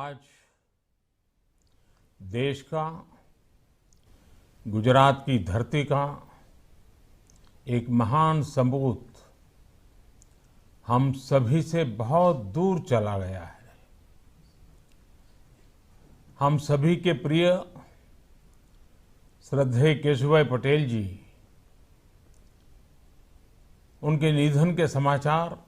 आज देश का, गुजरात की धरती का एक महान सपूत हम सभी से बहुत दूर चला गया है। हम सभी के प्रिय श्रद्धेय केशुभाई पटेल जी, उनके निधन के समाचार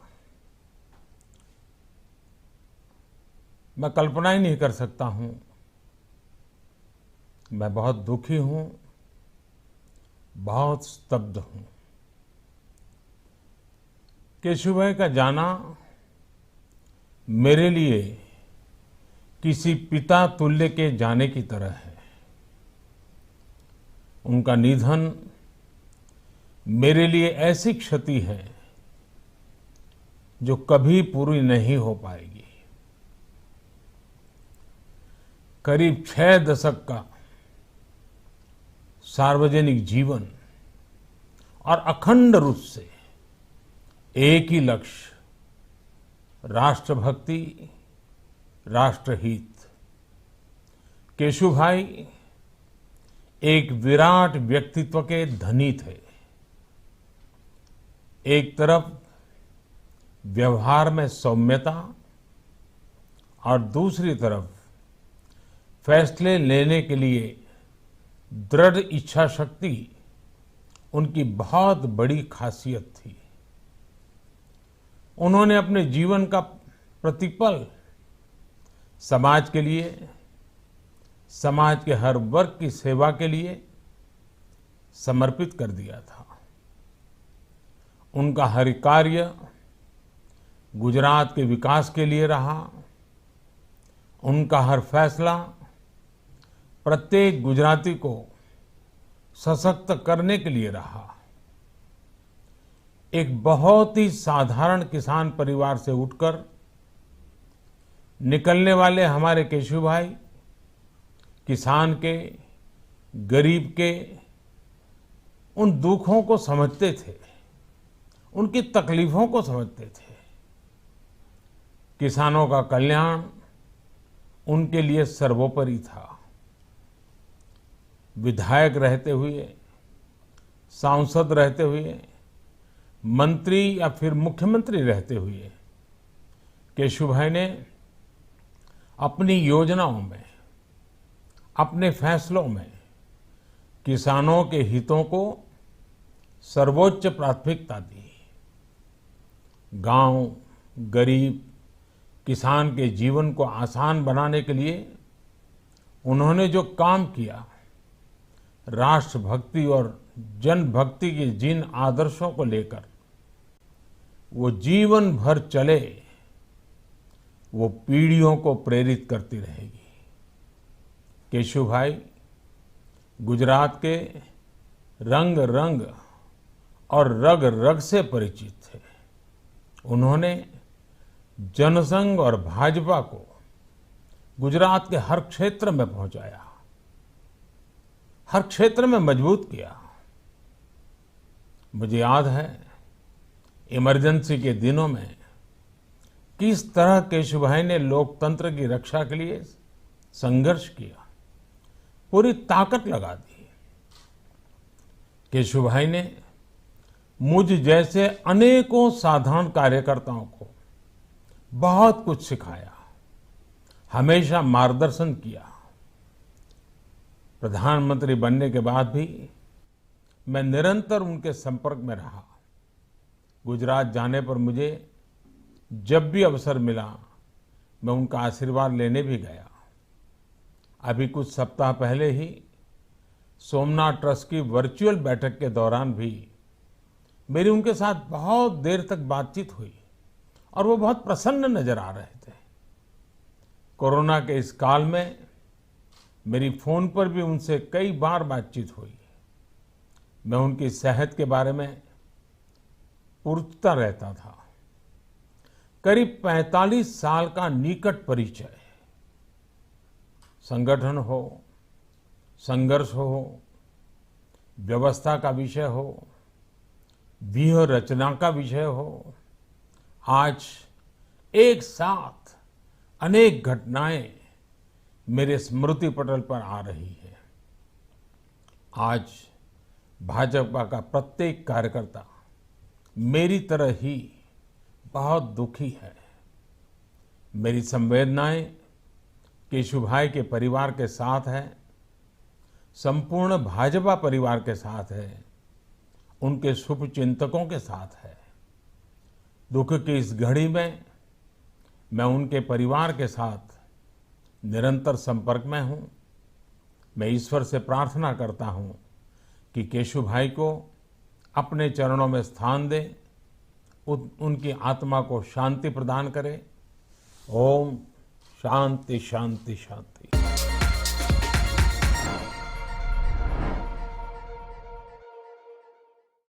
मैं कल्पना ही नहीं कर सकता हूं। मैं बहुत दुखी हूं, बहुत स्तब्ध हूं। केशुभाई का जाना मेरे लिए किसी पिता तुल्य के जाने की तरह है। उनका निधन मेरे लिए ऐसी क्षति है जो कभी पूरी नहीं हो पाएगी। करीब 6 दशक का सार्वजनिक जीवन और अखंड रूप से एक ही लक्ष्य, राष्ट्रभक्ति, राष्ट्रहित। केशुभाई एक विराट व्यक्तित्व के धनी थे। एक तरफ व्यवहार में सौम्यता और दूसरी तरफ फैसले लेने के लिए दृढ़ इच्छा शक्ति उनकी बहुत बड़ी खासियत थी। उन्होंने अपने जीवन का प्रतिपल समाज के लिए, समाज के हर वर्ग की सेवा के लिए समर्पित कर दिया था। उनका हर कार्य गुजरात के विकास के लिए रहा। उनका हर फैसला प्रत्येक गुजराती को सशक्त करने के लिए रहा। एक बहुत ही साधारण किसान परिवार से उठकर निकलने वाले हमारे केशुभाई किसान के, गरीब के उन दुखों को समझते थे, उनकी तकलीफों को समझते थे। किसानों का कल्याण उनके लिए सर्वोपरि था। विधायक रहते हुए, सांसद रहते हुए, मंत्री या फिर मुख्यमंत्री रहते हुए केशुभाई ने अपनी योजनाओं में, अपने फैसलों में किसानों के हितों को सर्वोच्च प्राथमिकता दी। गांव, गरीब, किसान के जीवन को आसान बनाने के लिए उन्होंने जो काम किया, राष्ट्रभक्ति और जनभक्ति के जिन आदर्शों को लेकर वो जीवन भर चले, वो पीढ़ियों को प्रेरित करती रहेगी। केशुभाई गुजरात के रंग रंग और रग रग से परिचित थे। उन्होंने जनसंघ और भाजपा को गुजरात के हर क्षेत्र में पहुंचाया, हर क्षेत्र में मजबूत किया। मुझे याद है इमरजेंसी के दिनों में किस तरह केशुभाई ने लोकतंत्र की रक्षा के लिए संघर्ष किया, पूरी ताकत लगा दी। केशुभाई ने मुझ जैसे अनेकों साधारण कार्यकर्ताओं को बहुत कुछ सिखाया, हमेशा मार्गदर्शन किया। प्रधानमंत्री बनने के बाद भी मैं निरंतर उनके संपर्क में रहा। गुजरात जाने पर मुझे जब भी अवसर मिला, मैं उनका आशीर्वाद लेने भी गया। अभी कुछ सप्ताह पहले ही सोमनाथ ट्रस्ट की वर्चुअल बैठक के दौरान भी मेरी उनके साथ बहुत देर तक बातचीत हुई और वो बहुत प्रसन्न नजर आ रहे थे। कोरोना के इस काल में मेरी फोन पर भी उनसे कई बार बातचीत हुई। मैं उनकी सेहत के बारे में पूछता रहता था। करीब 45 साल का निकट परिचय, संगठन हो, संघर्ष हो, व्यवस्था का विषय हो, व्यूह रचना का विषय हो, आज एक साथ अनेक घटनाएं मेरे स्मृति पटल पर आ रही है। आज भाजपा का प्रत्येक कार्यकर्ता मेरी तरह ही बहुत दुखी है। मेरी संवेदनाएं केशुभाई के परिवार के साथ है, संपूर्ण भाजपा परिवार के साथ है, उनके शुभचिंतकों के साथ है। दुख की इस घड़ी में मैं उनके परिवार के साथ निरंतर संपर्क में हूं। मैं ईश्वर से प्रार्थना करता हूं कि केशुभाई को अपने चरणों में स्थान दे, उनकी आत्मा को शांति प्रदान करे। ओम शांति शांति शांति।